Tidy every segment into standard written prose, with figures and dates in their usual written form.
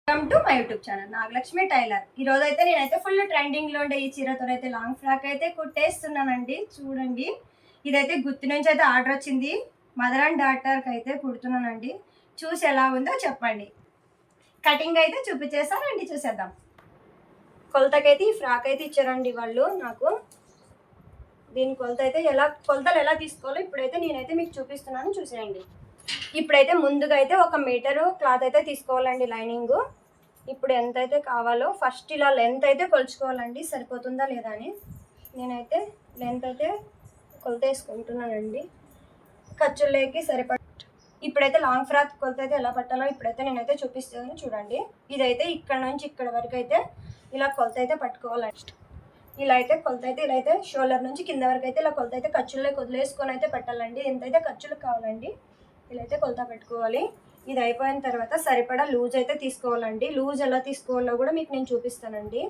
Welcome to my YouTube channel Nagalakshmi tailor. ఈ రోజు అయితే నేనైతే ఫుల్ ట్రెండింగ్ లో ఉండే ఈ చీరతో అయితే లాంగ్ ఫ్రాక్ అయితే కుట్టేస్తున్నానండి. చూడండి, ఇదైతే గుత్తి నుంచి అయితే ఆర్డర్ వచ్చింది. మదర్ అండ్ డాటర్ కి అయితే కుడుతున్నానండి. చూసి ఎలా ఉందో చెప్పండి. కటింగ్ అయితే చూపించేస్తానండి, చూసేద్దాం. కొలతకైతే ఈ ఫ్రాక్ అయితే ఇచ్చారండి వాళ్ళు నాకు. దీని కొలతలు ఎలా తీసుకోవాలో ఇప్పుడైతే నేనైతే మీకు చూపిస్తున్నాను, చూసేయండి. ఇప్పుడైతే ముందుగా అయితే 1 మీటరు క్లాత్ అయితే తీసుకోవాలండి లైనింగ్. ఇప్పుడు ఎంత అయితే కావాలో ఫస్ట్ ఇలా లెంత్ అయితే కొలుచుకోవాలండి, సరిపోతుందా లేదా అని. నేనైతే లెంత్ అయితే కొలత వేసుకుంటున్నానండి, ఖర్చులేకి సరిపడ. ఇప్పుడైతే లాంగ్ ఫ్రాక్ కొలత అయితే ఎలా పట్టాలో ఇప్పుడైతే నేనైతే చూపిస్తాను, చూడండి. ఇదైతే ఇక్కడ నుంచి ఇక్కడ వరకు అయితే ఇలా కొలత అయితే పట్టుకోవాలండి. ఇలా అయితే కొలత అయితే ఇలా అయితే షోల్డర్ నుంచి కింద వరకు అయితే ఇలా కొలత అయితే ఖర్చులకి వదిలేసుకొని అయితే పెట్టాలండి. ఎంతైతే ఖర్చులకు కావాలండి ఇలా అయితే కొలత పెట్టుకోవాలి. ఇది అయిపోయిన తర్వాత సరిపడా లూజ్ అయితే తీసుకోవాలండి. లూజ్ ఎలా తీసుకోవాలో కూడా మీకు నేను చూపిస్తానండి.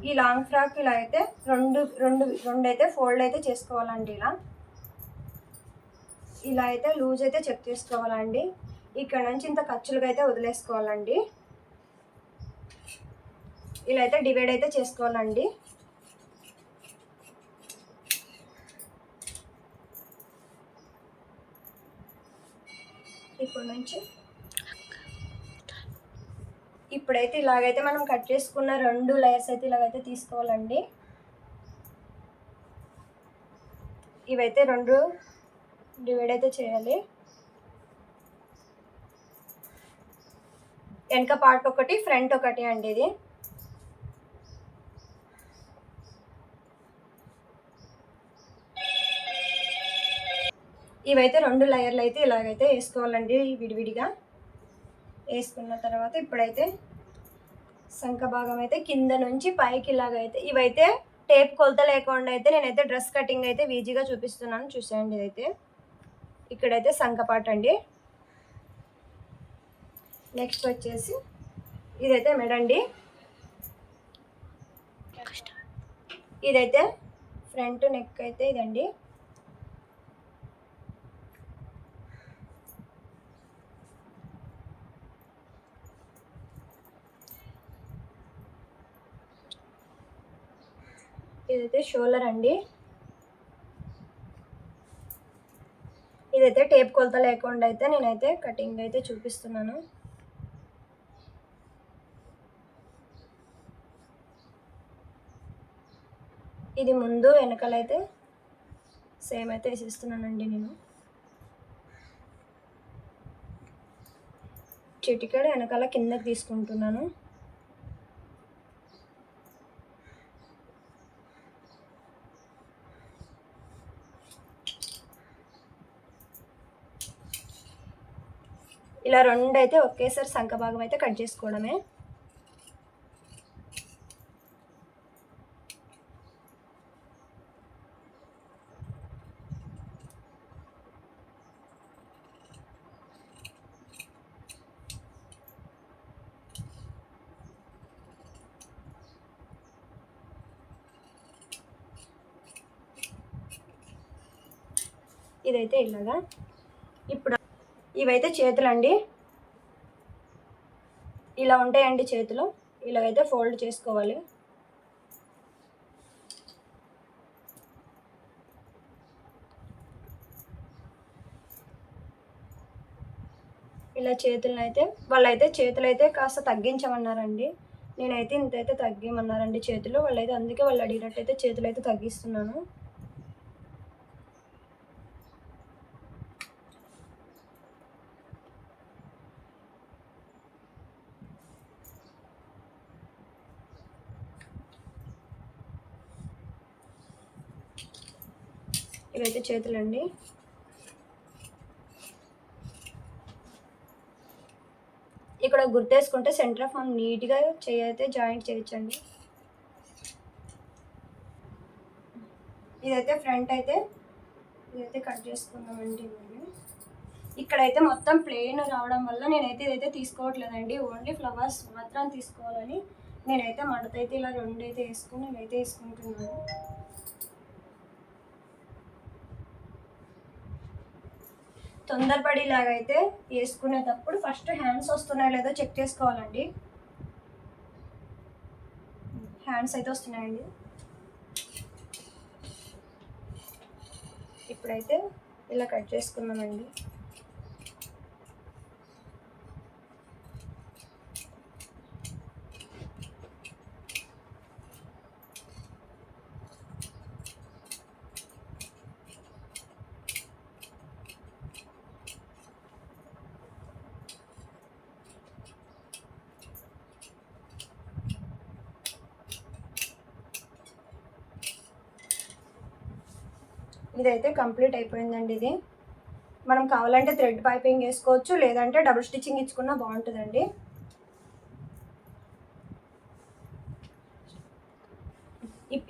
ఈ లాంగ్ ఫ్రాక్ ఇలా అయితే రెండు అయితే ఫోల్డ్ అయితే చేసుకోవాలండి. ఇలా అయితే లూజ్ అయితే చెక్ చేసుకోవాలండి. ఇక్కడ నుంచి ఇంత ఖర్చులుగా అయితే వదిలేసుకోవాలండి. ఇలా అయితే డివైడ్ అయితే చేసుకోవాలండి. ఇప్పుడైతే ఇలాగైతే మనం కట్ చేసుకున్న 2 లేయర్స్ అయితే ఇలాగైతే తీసుకోవాలండి. ఇవైతే 2 డివైడ్ అయితే చేయాలి. వెనక పార్ట్ ఒకటి, ఫ్రంట్ ఒకటి అండి. ఇది ఇవైతే 2 లేయర్లు అయితే ఇలాగైతే వేసుకోవాలండి. విడివిడిగా వేసుకున్న తర్వాత ఇప్పుడైతే సంఖ భాగం అయితే కింద నుంచి పైకి ఇలాగైతే ఇవైతే టేప్ కొలత లేకుండా అయితే నేనైతే డ్రెస్ కటింగ్ అయితే ఈజీగా చూపిస్తున్నాను, చూసేయండి. ఇదైతే ఇక్కడైతే సంఖ పార్ట్ అండి. నెక్స్ట్ వచ్చేసి ఇదైతే మెడండి. ఇదైతే ఫ్రంట్ నెక్ అయితే ఇదండి. ఇదైతే షోల్డర్ అండి. ఇదైతే టేప్ కొలత లేకుండా అయితే నేనైతే కటింగ్ అయితే చూపిస్తున్నాను. ఇది ముందు వెనకాలైతే సేమ్ అయితే వేసిస్తున్నానండి. నేను చిటికెడు వెనకాల కిందకి తీసుకుంటున్నాను. ఇలా 2 అయితే ఒకేసారి సంఖ భాగం అయితే కట్ చేసుకోవడమే. ఇదైతే ఇలాగా. ఇప్పుడు ఇవైతే చేతులండి. ఇలా ఉంటాయండి చేతులు. ఇలాగైతే ఫోల్డ్ చేసుకోవాలి. ఇలా చేతులను అయితే వాళ్ళైతే చేతులు అయితే కాస్త తగ్గించమన్నారండి. నేనైతే ఇంతైతే తగ్గిమన్నారండి చేతులు. వాళ్ళైతే అందుకే వాళ్ళు అడిగినట్టయితే చేతులు అయితే తగ్గిస్తున్నాను. ఇవైతే చేతులండి. ఇక్కడ గుర్తేసుకుంటే సెంటర్ ఆఫ్ మనం నీట్గా అయితే జాయింట్ చేయొచ్చండి. ఇదైతే ఫ్రంట్ అయితే ఇదైతే కట్ చేసుకుందామండి. ఇక్కడైతే మొత్తం ప్లెయిన్ రావడం వల్ల నేనైతే ఇదైతే తీసుకోవట్లేదండి. ఓన్లీ ఫ్లవర్స్ మాత్రం తీసుకోవాలని నేనైతే మడత అయితే ఇలా 2 అయితే వేసుకుని ఇవైతే వేసుకుంటున్నాను. తొందరపడిలాగైతే వేసుకునేటప్పుడు ఫస్ట్ హ్యాండ్స్ వస్తున్నాయో లేదో చెక్ చేసుకోవాలండి. హ్యాండ్స్ అయితే వస్తున్నాయండి. ఇప్పుడైతే ఇలా కట్ చేసుకున్నామండి. ఇదైతే కంప్లీట్ అయిపోయిందండి. ఇది మనం కావాలంటే థ్రెడ్ పైపింగ్ వేసుకోవచ్చు, లేదంటే డబుల్ స్టిచ్చింగ్ ఇచ్చుకున్నా బాగుంటుందండి.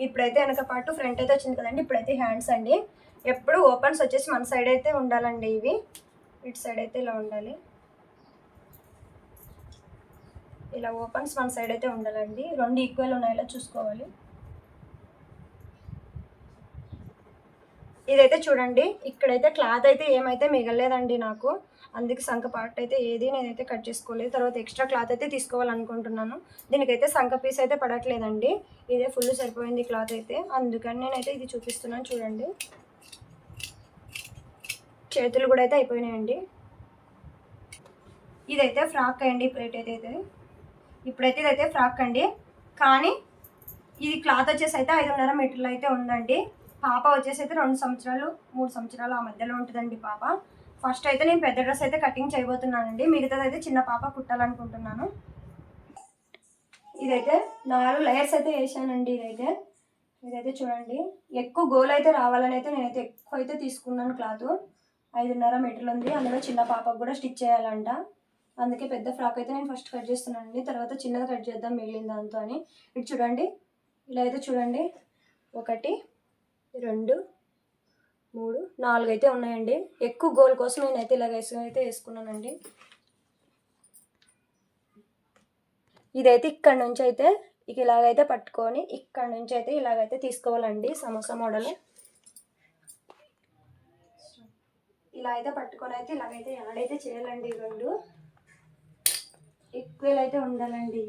ఇప్పుడైతే వెనక పాటు ఫ్రంట్ అయితే వచ్చింది కదండి. ఇప్పుడైతే హ్యాండ్స్ అండి. ఎప్పుడు ఓపెన్స్ వచ్చేసి మన సైడ్ అయితే ఉండాలండి. ఇవి ఇటు సైడ్ అయితే ఇలా ఉండాలి. ఇలా ఓపెన్స్ మన సైడ్ అయితే ఉండాలండి. రెండు ఈక్వల్ ఉన్నాయో చూసుకోవాలి. ఇదైతే చూడండి, ఇక్కడైతే క్లాత్ అయితే ఏమైతే మిగలలేదండి నాకు. అందుకే సంక పార్ట్ అయితే ఏది నేనైతే కట్ చేసుకోలేదు. తర్వాత ఎక్స్ట్రా క్లాత్ అయితే తీసుకోవాలనుకుంటున్నాను. దీనికైతే సంక పీస్ అయితే పడట్లేదండి. ఇదే ఫుల్ సరిపోయింది క్లాత్ అయితే. అందుకని నేనైతే ఇది చూపిస్తున్నాను చూడండి. చేతులు కూడా అయితే అయిపోయినాయండి. ఇదైతే ఫ్రాక్ అండి. ప్లేట్ అయితే ఇప్పుడైతే ఇదైతే ఫ్రాక్ అండి. కానీ ఇది క్లాత్ వచ్చేసి అయితే 5.5 మీటర్లు అయితే ఉందండి. పాప వచ్చేసి అయితే 2 సంవత్సరాలు 3 సంవత్సరాలు ఆ మధ్యలో ఉంటుందండి పాప. ఫస్ట్ అయితే నేను పెద్ద డ్రెస్ అయితే కటింగ్ చేయబోతున్నానండి. మిగతాది అయితే చిన్న పాప కుట్టాలనుకుంటున్నాను. ఇదైతే 4 లేయర్స్ అయితే వేసానండి. ఇదైతే చూడండి, ఎక్కువ గోల్ అయితే రావాలని అయితే నేనైతే ఎక్కువ అయితే తీసుకున్నాను. క్లాత్ 5.5 మీటర్లు ఉంది. అందులో చిన్న పాపకు కూడా స్టిచ్ చేయాలంట. అందుకే పెద్ద ఫ్రాక్ అయితే నేను ఫస్ట్ కట్ చేస్తున్నానండి. తర్వాత చిన్నది కట్ చేద్దాం మిగిలిన దాంతో అని. ఇటు చూడండి, ఇలా అయితే చూడండి, 1 2 3 4 అయితే ఉన్నాయండి. ఎక్కువ గోల్ కోసం నేనైతే ఇలాగ అయితే వేసుకున్నానండి. ఇదైతే ఇక్కడ నుంచి అయితే ఇలాగైతే పట్టుకొని ఇక్కడ నుంచి అయితే ఇలాగైతే తీసుకోవాలండి. సమోసా మోడల్ ఇలా అయితే పట్టుకొని అయితే ఇలాగైతే యాడైతే చేయాలండి. 2 ఈక్వల్ అయితే ఉండాలండి.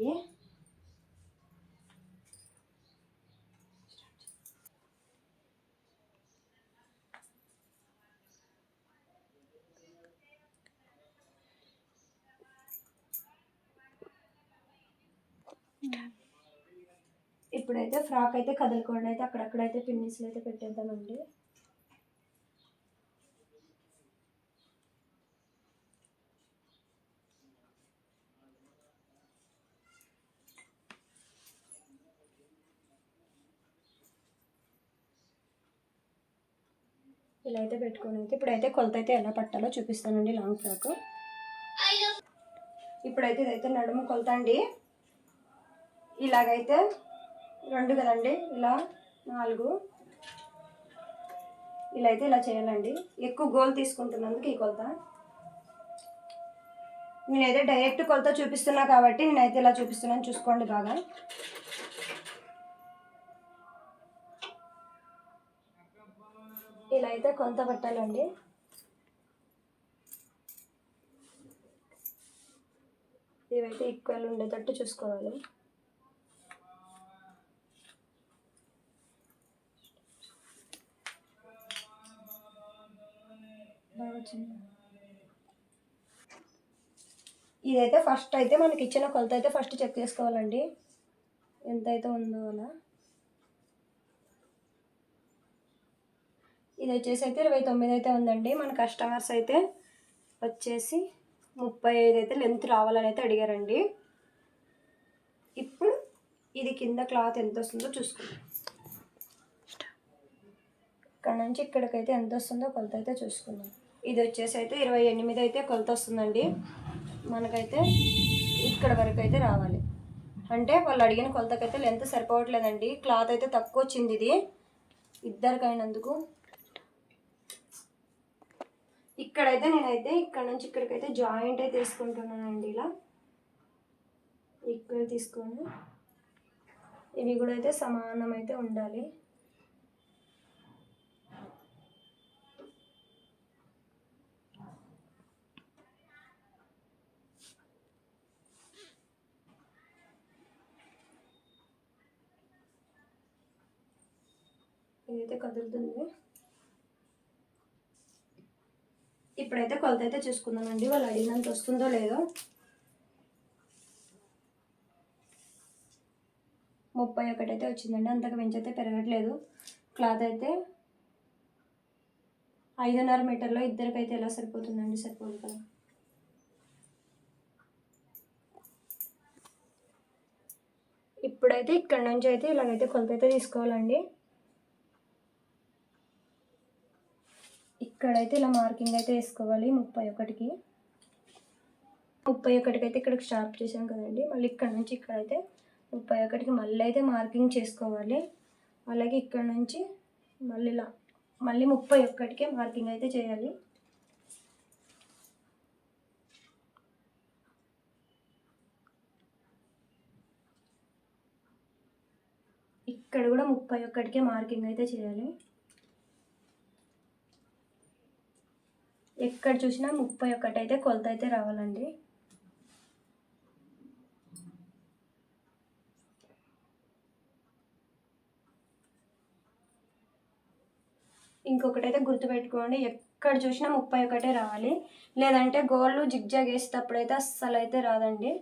ఇప్పుడైతే ఫ్రాక్ అయితే కదలకుండా అయితే అక్కడక్కడైతే పిన్నిస్లు అయితే పెట్టేద్దామండి. ఇలా అయితే పెట్టుకొని అయితే ఇప్పుడైతే కొలత అయితే ఎలా పట్టాలో చూపిస్తానండి. లాంగ్ ఫ్రాక్ ఇప్పుడైతే ఇదైతే నడుము కొలత అండి. ఇలాగైతే 2 కదండి, ఇలా 4 ఇలా అయితే ఇలా చేయాలండి. ఎక్కువ గోల్ తీసుకుంటున్నందుకు ఈ కొలత. నేనైతే డైరెక్ట్ కొలత చూపిస్తున్నా కాబట్టి నేనైతే ఇలా చూపిస్తున్నాను, చూసుకోండి బాగా. ఇలా అయితే కొలత పట్టాలండి. ఇవైతే ఈక్వల్ ఉండేటట్టు చూసుకోవాలి. ఇదైతే ఫస్ట్ అయితే మనకి ఇచ్చిన కొలత అయితే ఫస్ట్ చెక్ చేసుకోవాలండి, ఎంత అయితే ఉందో అలా. ఇది వచ్చేసి అయితే 29 అయితే ఉందండి. మన కస్టమర్స్ అయితే వచ్చేసి 35 అయితే లెంత్ రావాలని అయితే అడిగారండి. ఇప్పుడు ఇది కింద క్లాత్ ఎంత వస్తుందో చూసుకుందాం. ఇక్కడ నుంచి ఇక్కడికైతే ఎంత వస్తుందో కొలత అయితే చూసుకుందాం. ఇది వచ్చేసి అయితే 28 అయితే కొలత వస్తుందండి. మనకైతే ఇక్కడ వరకు అయితే రావాలి. అంటే వాళ్ళు అడిగిన కొలతకైతే లెంత్ సరిపోవట్లేదండి. క్లాత్ అయితే తక్కువ వచ్చింది ఇది ఇద్దరికైనందుకు. ఇక్కడైతే నేనైతే ఇక్కడ నుంచి ఇక్కడికైతే జాయింట్ అయితే తీసుకుంటున్నానండి. ఇలా ఈక్వల్ తీసుకొని ఇవి కూడా అయితే సమానం అయితే ఉండాలి. ఇదైతే కదులుతుంది. ఇప్పుడైతే కొలత అయితే చూసుకుందామండి, వాళ్ళు అడిగినంత వస్తుందో లేదో. 31 అయితే వచ్చిందండి, అంతకు మించి అయితే పెరగట్లేదు. క్లాత్ అయితే 5.5 మీటర్లో ఇద్దరికైతే ఎలా సరిపోతుందండి, సరిపోదు కదా. ఇప్పుడైతే ఇక్కడ నుంచి అయితే ఇలాగైతే కొలత అయితే తీసుకోవాలండి. ఇక్కడైతే ఇలా మార్కింగ్ అయితే వేసుకోవాలి 31కి. 31కి అయితే ఇక్కడికి స్టార్ట్ చేసాం కదండి, మళ్ళీ ఇక్కడ నుంచి ఇక్కడైతే 31కి మళ్ళీ అయితే మార్కింగ్ చేసుకోవాలి. అలాగే ఇక్కడ నుంచి మళ్ళీ 31కే మార్కింగ్ అయితే చేయాలి. ఇక్కడ కూడా 31కే మార్కింగ్ అయితే చేయాలి. ఎక్కడ చూసినా 31 అయితే కొలత అయితే రావాలండి. ఇంకొకటి అయితే గుర్తుపెట్టుకోండి, ఎక్కడ చూసినా 31 రావాలి, లేదంటే గోళ్ళు జిగ్జాగ్ వేసేటప్పుడు అయితే అస్సలు అయితే రాదండి.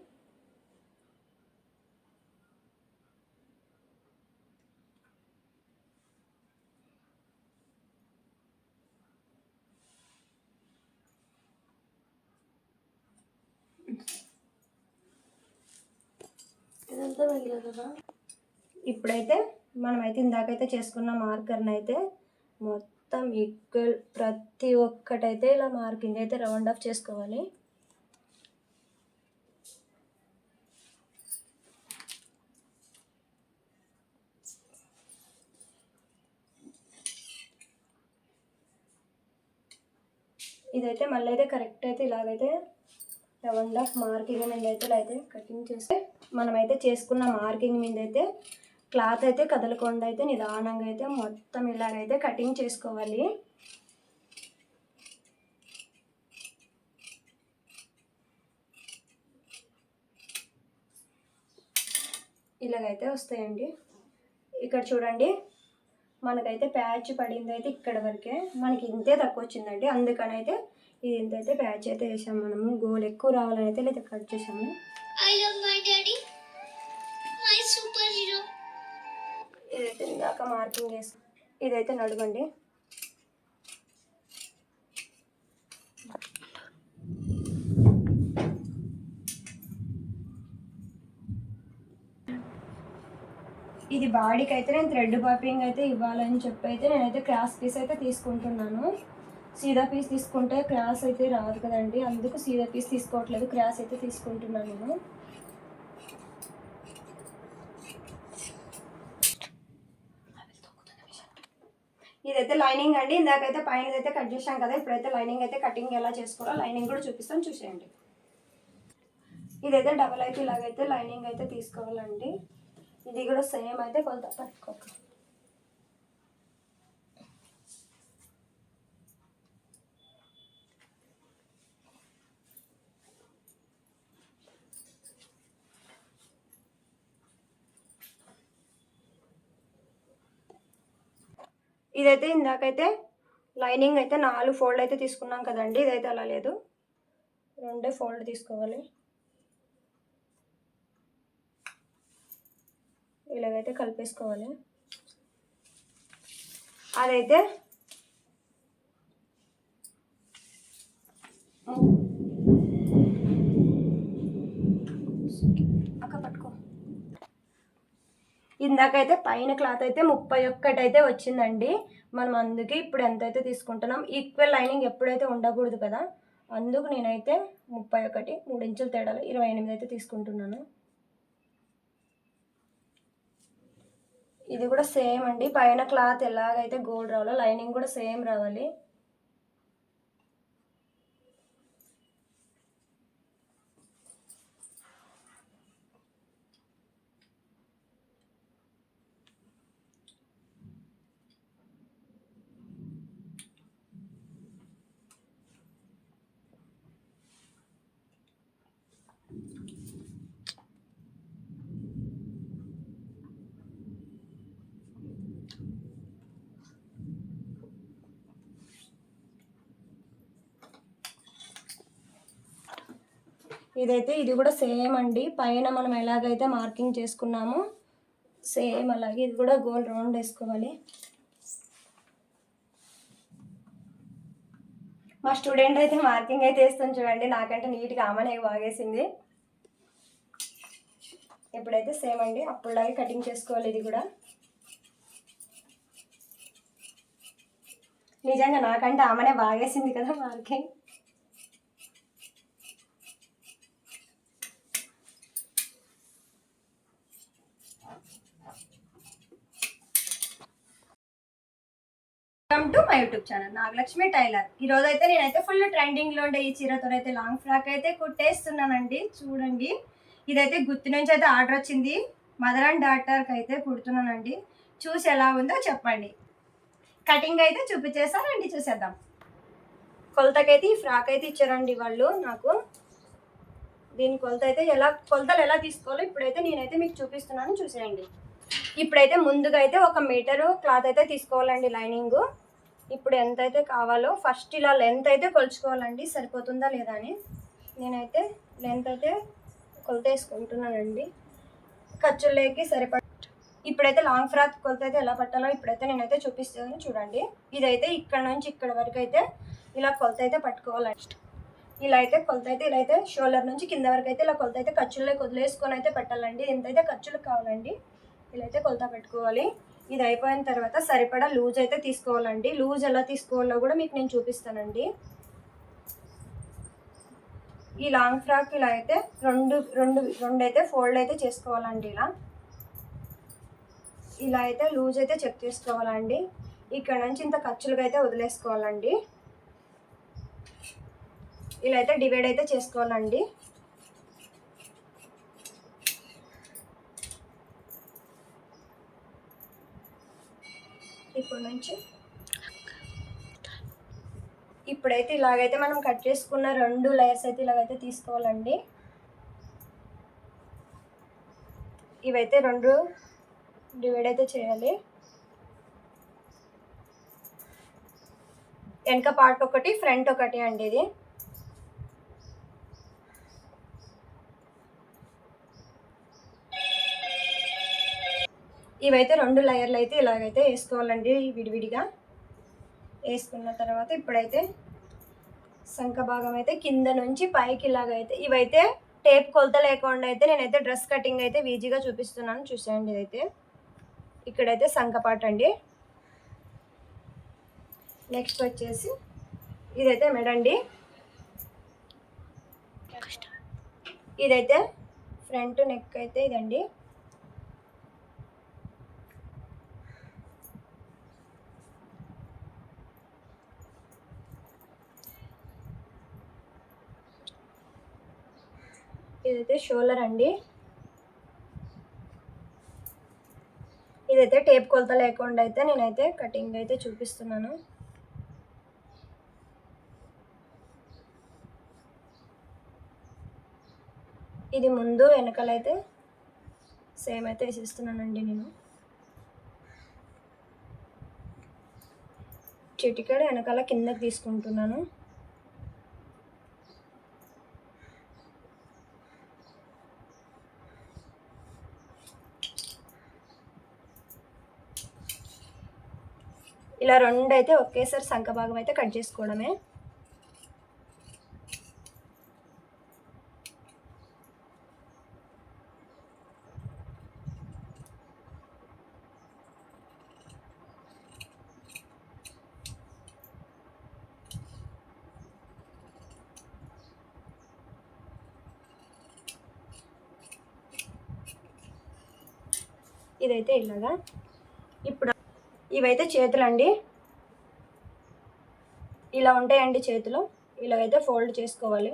ఇప్పుడైతే మనమైతే ఇందాకైతే చేసుకున్న మార్కర్ని అయితే మొత్తం ఈక్వల్ ప్రతి ఒక్కటైతే ఇలా మార్కింగ్ అయితే రౌండ్ ఆఫ్ చేసుకోవాలి. ఇదైతే మళ్ళీ అయితే కరెక్ట్ అయితే ఇలాగైతే రౌండ్ ఆఫ్ మార్కింగ్ మీద అయితే ఇలా అయితే కటింగ్ చేస్తే మనమైతే చేసుకున్న మార్కింగ్ మీద అయితే క్లాత్ అయితే కదలకుండా అయితే నిదానంగా అయితే మొత్తం ఇలాగైతే కటింగ్ చేసుకోవాలి. ఇలాగైతే వస్తాయండి. ఇక్కడ చూడండి, మనకైతే ప్యాచ్ పడింది అయితే ఇక్కడ వరకే, మనకి ఇంతే తక్కువ వచ్చిందండి, అందుకని అయితే ఇది ఇంతైతే ప్యాచ్ అయితే వేసాము. మనము గోల్ ఎక్కువ రావాలని అయితే లేదా కట్ చేసాము. ఇదైతే ఇందాక మార్కింగ్ వేసాం. ఇదైతే నడుమండి. ఇది బాడీకి అయితే నేను థ్రెడ్ పైపింగ్ అయితే ఇవ్వాలని చెప్పి అయితే నేనైతే క్రాస్ పీస్ అయితే తీసుకుంటున్నాను. సీదా పీస్ తీసుకుంటే క్రాస్ అయితే రాదు కదండి, అందుకు సీదా పీస్ తీసుకోవట్లేదు, క్రాస్ అయితే తీసుకుంటున్నాను నేను. ఇదైతే లైనింగ్ అండి, ఇందాకైతే పైన అయితే కట్ చేసాం కదా, ఇప్పుడైతే లైనింగ్ అయితే కటింగ్ ఎలా చేసుకోవాలో లైనింగ్ కూడా చూపిస్తాను, చూసేయండి. ఇదైతే డబల్ అయితే ఇలాగైతే లైనింగ్ అయితే తీసుకోవాలండి. ఇది కూడా సేమ్ అయితే కొంత పట్టుకోక. ఇదైతే ఇందాకైతే లైనింగ్ అయితే 4 ఫోల్డ్ అయితే తీసుకున్నాం కదండి, ఇదైతే అలా లేదు, 2 ఫోల్డ్ తీసుకోవాలి. ఇలాగైతే కలిపేసుకోవాలి. అదైతే అక్క పట్టుకో. ఇందాకైతే పైన క్లాత్ అయితే 31 అయితే వచ్చిందండి, మనం అందుకే ఇప్పుడు ఎంత అయితే తీసుకుంటున్నాం, ఈక్వల్ లైనింగ్ ఎప్పుడైతే ఉండకూడదు కదా, అందుకు నేనైతే 31 3 ఇంచుల తేడాలో 28 అయితే తీసుకుంటున్నాను. ఇది కూడా సేమ్ అండి, పైన క్లాత్ ఎలాగైతే గోల్డ్ రావాలో లైనింగ్ కూడా సేమ్ రావాలి. ఇది కూడా సేమ్ అండి. పైన మనం ఎలాగైతే మార్కింగ్ చేసుకున్నామో సేమ్ అలాగే ఇది కూడా గోల్ రౌండ్ వేసుకోవాలి. మా స్టూడెంట్ అయితే మార్కింగ్ అయితే వేస్తాను చూడండి, నాకంటే నీట్గా ఆమెనే బాగేసింది. ఇప్పుడైతే సేమ్ అండి, అప్పుడులాగే కటింగ్ చేసుకోవాలి. ఇది కూడా నిజంగా నాకంటే ఆమెనే బాగేసింది కదా marking. Welcome to my YouTube channel Nagalakshmi tailor. ఈరోజు అయితే నేనైతే ఫుల్ ట్రెండింగ్లో ఉండే ఈ చీరతో అయితే లాంగ్ ఫ్రాక్ అయితే కుట్టేస్తున్నానండి. చూడండి, ఇదైతే గుత్తి నుంచి అయితే ఆర్డర్ వచ్చింది. మదర్ అండ్ డాటర్కి అయితే కుడుతున్నానండి. చూసి ఎలా ఉందో చెప్పండి. కటింగ్ అయితే చూపించేస్తానండి, చూసేద్దాం. కొలతకైతే ఈ ఫ్రాక్ అయితే ఇచ్చారండి వాళ్ళు నాకు. దీని కొలత అయితే కొలతలు ఎలా తీసుకోవాలో ఇప్పుడైతే నేనైతే మీకు చూపిస్తున్నాను, చూసేయండి. ఇప్పుడైతే ముందుగా అయితే 1 మీటరు క్లాత్ అయితే తీసుకోవాలండి లైనింగ్. ఇప్పుడు ఎంత అయితే కావాలో ఫస్ట్ ఇలా లెంత్ అయితే కొలుచుకోవాలండి, సరిపోతుందా లేదా అని. నేనైతే లెంత్ అయితే కొలత వేసుకుంటున్నానండి, ఖర్చులేకి సరిపడ. ఇప్పుడైతే లాంగ్ ఫ్రాక్ కొలత అయితే ఎలా పట్టాలో ఇప్పుడైతే నేనైతే చూపిస్తాను చూడండి. ఇదైతే ఇక్కడ నుంచి ఇక్కడ వరకు అయితే ఇలా కొలత అయితే పట్టుకోవాలండి. ఇలా అయితే కొలత అయితే ఇలా అయితే షోల్డర్ నుంచి కింద వరకు అయితే ఇలా కొలత అయితే ఖర్చులకి వదిలేసుకొని అయితే పెట్టాలండి. ఎంతైతే ఖర్చులకు కావాలండి ఇలా అయితే కొలత పెట్టుకోవాలి. ఇది అయిపోయిన తర్వాత సరిపడా లూజ్ అయితే తీసుకోవాలండి. లూజ్ ఎలా తీసుకోవాలో కూడా మీకు నేను చూపిస్తానండి. ఈ లాంగ్ ఫ్రాక్ ఇలా అయితే రెండు అయితే ఫోల్డ్ అయితే చేసుకోవాలండి. ఇలా అయితే లూజ్ అయితే చెక్ చేసుకోవాలండి. ఇక్కడ నుంచి ఇంత ఖర్చులుగా అయితే వదిలేసుకోవాలండి. ఇలా అయితే డివైడ్ అయితే చేసుకోవాలండి. ఇప్పుడైతే ఇలాగైతే మనం కట్ చేసుకున్న 2 లేయర్స్ అయితే ఇలాగైతే తీసుకోవాలండి. ఇవైతే 2 డివైడ్ అయితే చేయాలి. వెనక పార్ట్ ఒకటి, ఫ్రంట్ ఒకటి అండి. ఇది ఇవైతే 2 లేయర్లు అయితే ఇలాగైతే వేసుకోవాలండి. విడివిడిగా వేసుకున్న తర్వాత ఇప్పుడైతే సంఖ భాగం అయితే కింద నుంచి పైకి ఇలాగైతే ఇవైతే టేప్ కొలత లేకుండా అయితే నేనైతే డ్రెస్ కటింగ్ అయితే ఈజీగా చూపిస్తున్నాను, చూసేయండి. ఇదైతే ఇక్కడైతే సంఖ పార్ట్ అండి. నెక్స్ట్ వచ్చేసి ఇదైతే మెడండి. ఇదైతే ఫ్రంట్ నెక్ అయితే ఇదండి. ఇదైతే షోల్డర్ అండి. ఇదైతే టేప్ కొలత లేకుండా అయితే నేనైతే కటింగ్ అయితే చూపిస్తున్నాను. ఇది ముందు వెనకాలైతే సేమ్ అయితే వేసిస్తున్నానండి. నేను చిటికెడు వెనకాల కిందకి తీసుకుంటున్నాను. ఇలా 2 అయితే ఒకేసారి సంఖ భాగం అయితే కట్ చేసుకోవడమే. ఇదైతే ఇలాగా. ఇప్పుడు ఇవైతే చేతులండి. ఇలా ఉంటాయండి చేతులు. ఇలాగైతే ఫోల్డ్ చేసుకోవాలి.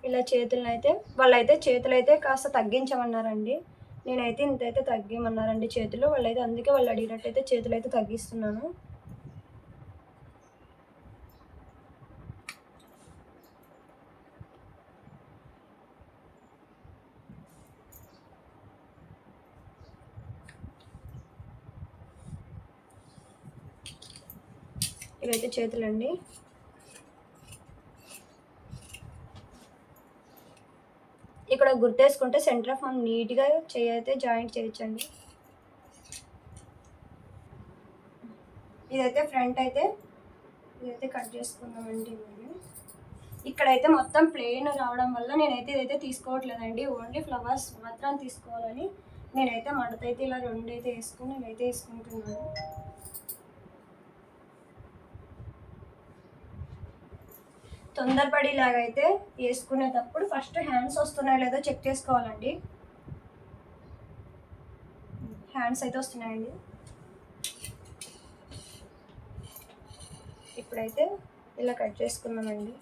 ఇలా చేతులను అయితే వాళ్ళైతే చేతులు అయితే కాస్త తగ్గించమన్నారండి. నేనైతే ఇంతైతే తగ్గిమన్నారండి చేతులు. వాళ్ళైతే అందుకే వాళ్ళు అడిగినట్టయితే చేతులు అయితే తగ్గిస్తున్నాను. ఇవైతే చేతులండి. ఇక్కడ గుర్తేసుకుంటే సెంటర్ ఆఫ్ నీట్గా చేయి అయితే జాయింట్ చేయొచ్చండి. ఇదైతే ఫ్రంట్ అయితే ఇదైతే కట్ చేసుకున్నామండి. ఇక్కడైతే మొత్తం ప్లెయిన్ రావడం వల్ల నేనైతే ఇదైతే తీసుకోవట్లేదండి, ఓన్లీ ఫ్లవర్స్ మాత్రం తీసుకోవాలని నేనైతే మడతైతే ఇలా రెండు అయితే వేసుకుని నేనైతే వేసుకుంటున్నాను. తొందరపడి ఇలాగైతే వేసుకునేటప్పుడు ఫస్ట్ హ్యాండ్స్ వస్తున్నాయో లేదో చెక్ చేసుకోవాలండి. హ్యాండ్స్ అయితే వస్తున్నాయండి. ఇప్పుడైతే ఇలా కట్ చేసుకున్నామండి.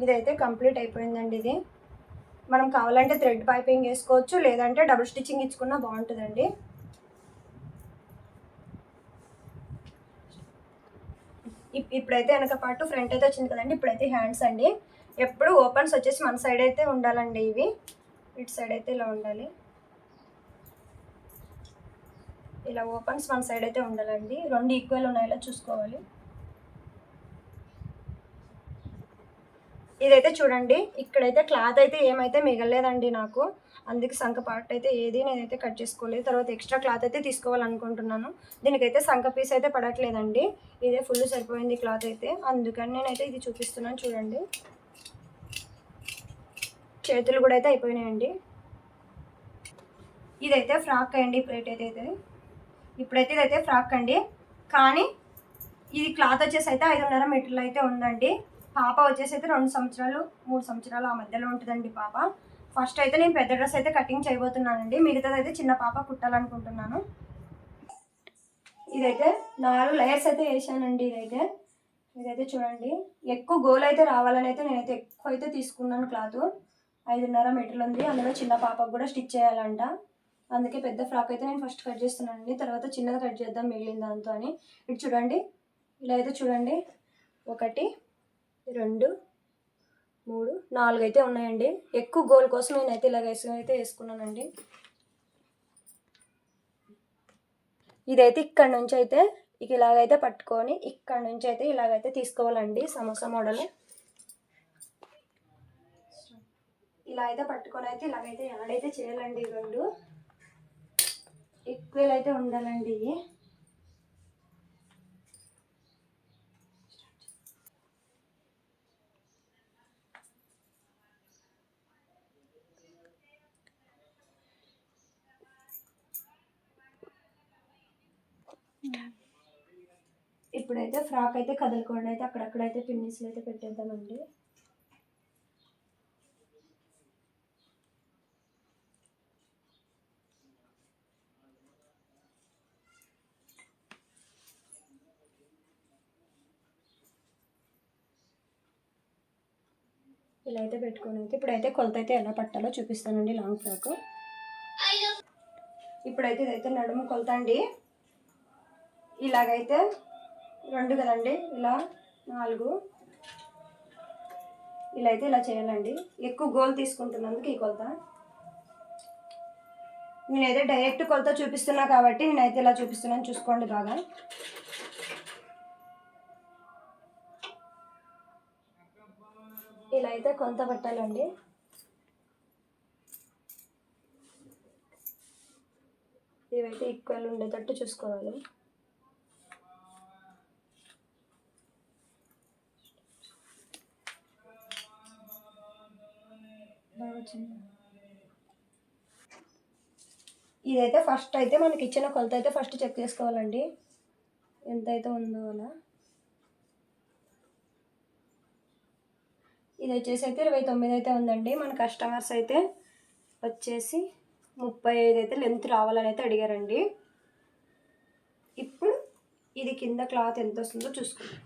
ఇదైతే కంప్లీట్ అయిపోయిందండి. ఇది మనం కావాలంటే థ్రెడ్ పైపింగ్ వేసుకోవచ్చు, లేదంటే డబుల్ స్టిచ్చింగ్ ఇచ్చుకున్నా బాగుంటుందండి. ఇప్పుడైతే వెనక పాటు ఫ్రంట్ అయితే వచ్చింది కదండి. ఇప్పుడైతే హ్యాండ్స్ అండి. ఎప్పుడు ఓపెన్స్ వచ్చేసి మన సైడ్ అయితే ఉండాలండి. ఇవి ఇటు సైడ్ అయితే ఇలా ఉండాలి. ఇలా ఓపెన్స్ మన సైడ్ అయితే ఉండాలండి. రెండు ఈక్వల్ ఉన్నాయో చూసుకోవాలి. ఇదైతే చూడండి, ఇక్కడైతే క్లాత్ అయితే ఏమైతే మిగలలేదండి నాకు, అందుకే సంక పార్ట్ అయితే ఏది నేనైతే కట్ చేసుకోలేదు. తర్వాత ఎక్స్ట్రా క్లాత్ అయితే తీసుకోవాలనుకుంటున్నాను. దీనికైతే సంక పీస్ అయితే పడట్లేదండి, ఇదే ఫుల్ సరిపోయింది క్లాత్ అయితే, అందుకని నేనైతే ఇది చూపిస్తున్నాను. చూడండి, చేతులు కూడా అయితే అయిపోయినాయండి. ఇదైతే ఫ్రాక్ అండి. ప్లేట్ అయితే ఇప్పుడైతే ఇదైతే ఫ్రాక్ అండి, కానీ ఇది క్లాత్ వచ్చేసి అయితే 5.5 మీటర్లు అయితే ఉందండి. పాప వచ్చేసి అయితే 2 సంవత్సరాలు 3 సంవత్సరాలు ఆ మధ్యలో ఉంటుందండి పాప. ఫస్ట్ అయితే నేను పెద్ద డ్రెస్ అయితే కటింగ్ చేయబోతున్నానండి, మిగతాది అయితే చిన్న పాప కుట్టాలనుకుంటున్నాను. ఇదైతే 4 లేయర్స్ అయితే వేసానండి. ఇదైతే చూడండి, ఎక్కువ గోల్ అయితే రావాలని అయితే నేనైతే ఎక్కువ అయితే తీసుకున్నాను. క్లాత్ 5.5 మీటర్లు ఉంది, అందులో చిన్న పాపకు కూడా స్టిచ్ చేయాలంట, అందుకే పెద్ద ఫ్రాక్ అయితే నేను ఫస్ట్ కట్ చేస్తున్నానండి. తర్వాత చిన్నది కట్ చేద్దాం మిగిలిన దాంతో అని. ఇటు చూడండి, ఇలా అయితే చూడండి, 1 2 3 4 అయితే ఉన్నాయండి. ఎక్కువ గోల్ కోసం నేనైతే ఇలాగ అయితే వేసుకున్నానండి. ఇదైతే ఇక్కడ నుంచి అయితే ఇలాగైతే పట్టుకొని ఇక్కడ నుంచి అయితే ఇలాగైతే తీసుకోవాలండి. సమోసా మోడల్ ఇలా అయితే పట్టుకొని అయితే ఇలాగైతే యాడ్ అయితే చేయాలండి. రెండు ఈక్వల్ అయితే ఉండాలండి. ఇప్పుడైతే ఫ్రాక్ అయితే కదలకుండా అయితే అక్కడక్కడైతే పిన్నిస్లు అయితే పెట్టేద్దామండి. ఇలా అయితే పెట్టుకొని అయితే ఇప్పుడైతే కొలత అయితే ఎలా పట్టాలో చూపిస్తానండి. లాంగ్ ఫ్రాక్ ఇప్పుడైతే ఇదైతే నడుము కొలత అండి. ఇలాగైతే 2 కదండి, ఇలా 4, ఇలా అయితే ఇలా చేయాలండి. ఎక్కువ గోల్ తీసుకుంటున్నందుకు ఈ కొలత. నేనైతే డైరెక్ట్ కొలత చూపిస్తున్నా కాబట్టి నేనైతే ఇలా చూపిస్తున్నాను, చూసుకోండి బాగా. ఇలా అయితే కొలత పట్టాలండి. ఇవైతే ఈక్వల్ ఉండేటట్టు చూసుకోవాలి. ఇదైతే ఫస్ట్ అయితే మనకి ఇచ్చిన కొలత అయితే ఫస్ట్ చెక్ చేసుకోవాలండి, ఎంత అయితే ఉందో అలా. ఇది వచ్చేసి అయితే 29 అయితే ఉందండి. మన కస్టమర్స్ అయితే వచ్చేసి 35 అయితే లెంత్ రావాలని అయితే అడిగారండి. ఇప్పుడు ఇది కింద క్లాత్ ఎంత వస్తుందో చూసుకుందాం.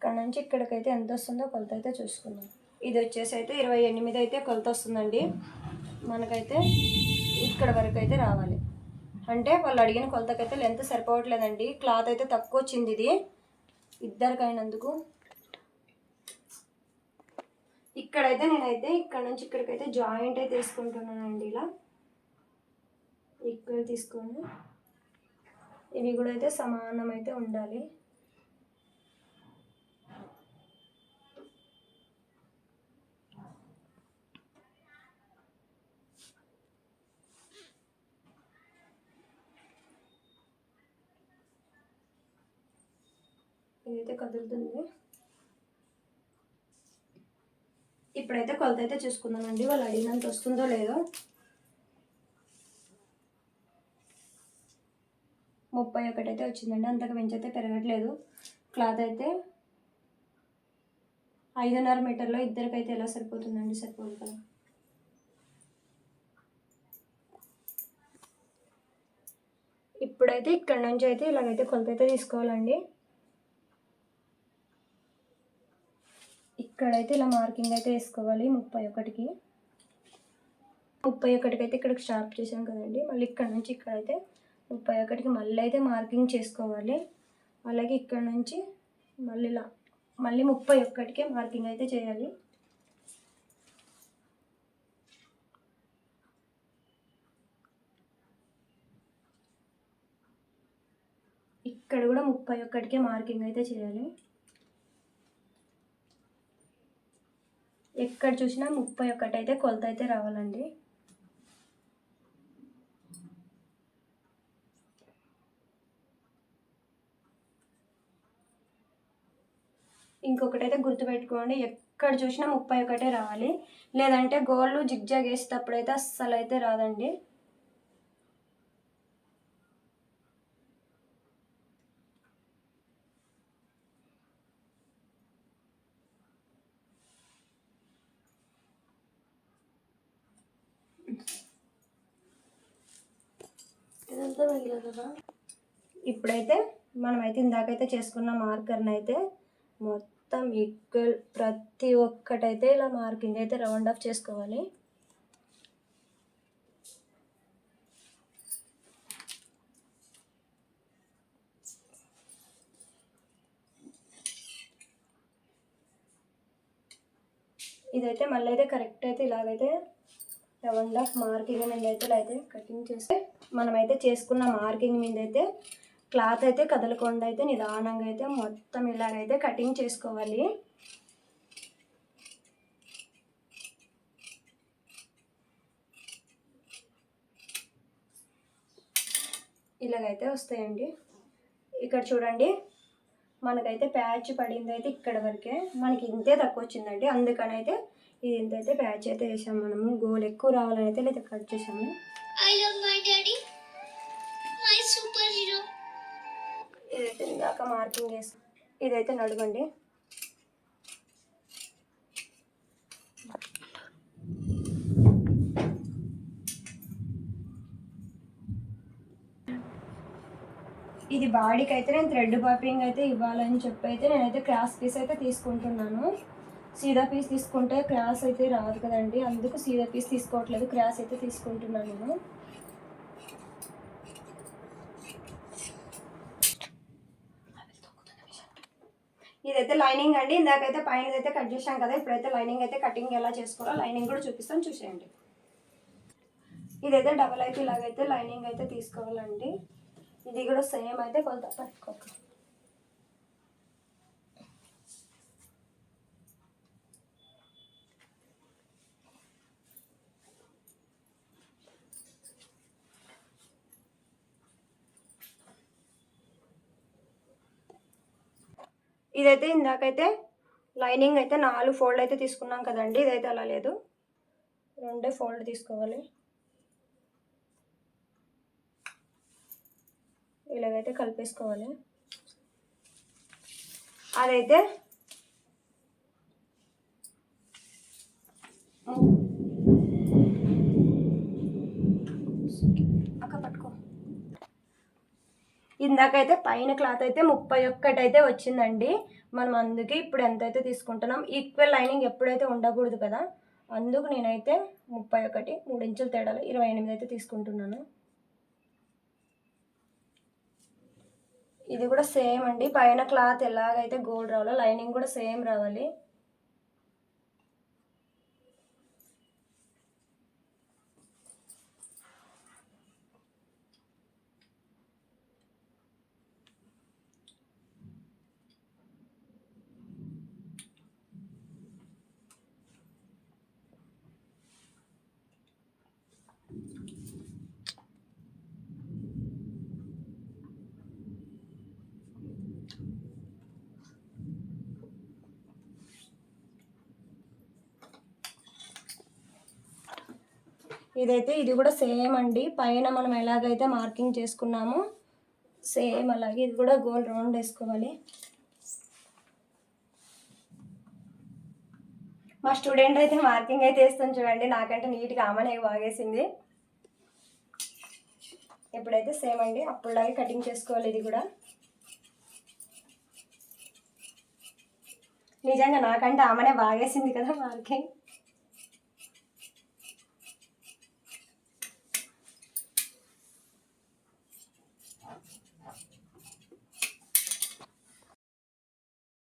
ఇక్కడ నుంచి ఇక్కడికైతే ఎంత వస్తుందో కొలత అయితే చూసుకుందాం. ఇది వచ్చేసి అయితే 28 అయితే కొలత వస్తుందండి. మనకైతే ఇక్కడ వరకు అయితే రావాలి. అంటే వాళ్ళు అడిగిన కొలతకైతే లెంత్ సరిపోవట్లేదండి. క్లాత్ అయితే తక్కువ వచ్చింది ఇది ఇద్దరికైనందుకు. ఇక్కడైతే నేనైతే ఇక్కడ నుంచి ఇక్కడికైతే జాయింట్ అయితే తీసుకుంటున్నానండి. ఇలా ఈక్వల్ తీసుకొని ఇవి కూడా అయితే సమానం అయితే ఉండాలి. ఇదైతే కదులుతుంది. ఇప్పుడైతే కొలత అయితే చూసుకుందామండి, వాళ్ళు అడిగినంత వస్తుందో లేదో. 31 అయితే వచ్చిందండి, అంతకు మించి అయితే పెరగట్లేదు. క్లాత్ అయితే 5.5 మీటర్లో ఇద్దరికైతే ఎలా సరిపోతుందండి? సరిపోదు కదా. ఇప్పుడైతే ఇక్కడ నుంచి అయితే ఇలాగైతే కొలత అయితే తీసుకోవాలండి. ఇక్కడైతే ఇలా మార్కింగ్ అయితే వేసుకోవాలి 31కి. 31కి అయితే ఇక్కడికి స్టార్ట్ చేసాం కదండి. మళ్ళీ ఇక్కడ నుంచి ఇక్కడైతే 31కి మళ్ళీ అయితే మార్కింగ్ చేసుకోవాలి. అలాగే ఇక్కడ నుంచి మళ్ళీ ఇలా మళ్ళీ 31కి మార్కింగ్ అయితే చేయాలి. ఇక్కడ కూడా 31కి మార్కింగ్ అయితే చేయాలి. ఎక్కడ చూసినా 31 అయితే కొలత అయితే రావాలండి. ఇంకొకటి అయితే గుర్తుపెట్టుకోండి, ఎక్కడ చూసినా 31 రావాలి. లేదంటే గోళ్ళు జిగ్జాగ్ వేసేటప్పుడు అయితే అస్సలు అయితే రాదండి. ఇప్పుడైతే మనమైతే ఇందాకైతే చేసుకున్న మార్కర్ని అయితే మొత్తం ఈక్వల్ ప్రతి ఒక్కటైతే ఇలా మార్కింగ్ అయితే రౌండ్ ఆఫ్ చేసుకోవాలి. ఇదైతే మళ్ళీ అయితే కరెక్ట్ అయితే ఇలాగైతే రౌండ్ ఆఫ్ మార్కింగ్ మీద అయితే ఇలా అయితే కటింగ్ చేస్తే మనమైతే చేసుకున్న మార్కింగ్ మీద అయితే క్లాత్ అయితే కదలకుండా అయితే నిదానంగా అయితే మొత్తం ఇలాగైతే కటింగ్ చేసుకోవాలి. ఇలాగైతే వస్తాయండి. ఇక్కడ చూడండి, మనకైతే ప్యాచ్ పడింది అయితే ఇక్కడ వరకే, మనకి ఇంతే తక్కువ వచ్చిందండి. అందుకని అయితే ఇది ఇంతైతే ప్యాచ్ అయితే వేసాము. మనము గోల్ ఎక్కువ రావాలని అయితే లేదా కట్ చేసాము. ఇదైతే ఇందాక మార్కింగ్ వేసాం. ఇదైతే నడుమండి. ఇది బాడీకి అయితే నేను థ్రెడ్ పైపింగ్ అయితే ఇవ్వాలని చెప్పి అయితే నేనైతే క్రాస్ పీస్ అయితే తీసుకుంటున్నాను. సీదా పీస్ తీసుకుంటే క్రాస్ అయితే రాదు కదండి, అందుకు సీదా పీస్ తీసుకోవట్లేదు, క్రాస్ అయితే తీసుకుంటున్నాను నేను. ఇదైతే లైనింగ్ అండి. ఇందాకైతే పైన అయితే కట్ చేసాం కదా, ఇప్పుడైతే లైనింగ్ అయితే కటింగ్ ఎలా చేసుకోవాలో లైనింగ్ కూడా చూపిస్తాను, చూసేయండి. ఇదైతే డబల్ అయితే ఇలాగైతే లైనింగ్ అయితే తీసుకోవాలండి. ఇది కూడా సేమ్ అయితే కొలత పట్టుకోక. ఇదైతే ఇందాకైతే లైనింగ్ అయితే 4 ఫోల్డ్ అయితే తీసుకున్నాం కదండి, ఇదైతే అలా లేదు, 2 ఫోల్డ్ తీసుకోవాలి. ఇలాగైతే కలిపేసుకోవాలి. అదైతే అక్క పట్టుకో. ఇది ఇందాకైతే పైన క్లాత్ అయితే 31 అయితే వచ్చిందండి. మనం అందుకే ఇప్పుడు ఎంతైతే తీసుకుంటున్నాం, ఈక్వల్ లైనింగ్ ఎప్పుడైతే ఉండకూడదు కదా, అందుకు నేనైతే 31 3 ఇంచుల తేడాలో 28 అయితే తీసుకుంటున్నాను. ఇది కూడా సేమ్ అండి, పైన క్లాత్ ఎలాగైతే గోల్డ్ రావాలో లైనింగ్ కూడా సేమ్ రావాలి. ఇది కూడా సేమ్ అండి, పైన మనం ఎలాగైతే మార్కింగ్ చేసుకున్నామో సేమ్ అలాగే ఇది కూడా గోల్డ్ రౌండ్ వేసుకోవాలి. మా స్టూడెంట్ అయితే మార్కింగ్ అయితే వేస్తాను చూడండి, నాకంటే నీట్గా ఆమెనే బాగేసింది. ఇప్పుడైతే సేమ్ అండి, అప్పుడులాగే కటింగ్ చేసుకోవాలి. ఇది కూడా నిజంగా నాకంటే ఆమెనే బాగేసింది కదా మార్కింగ్.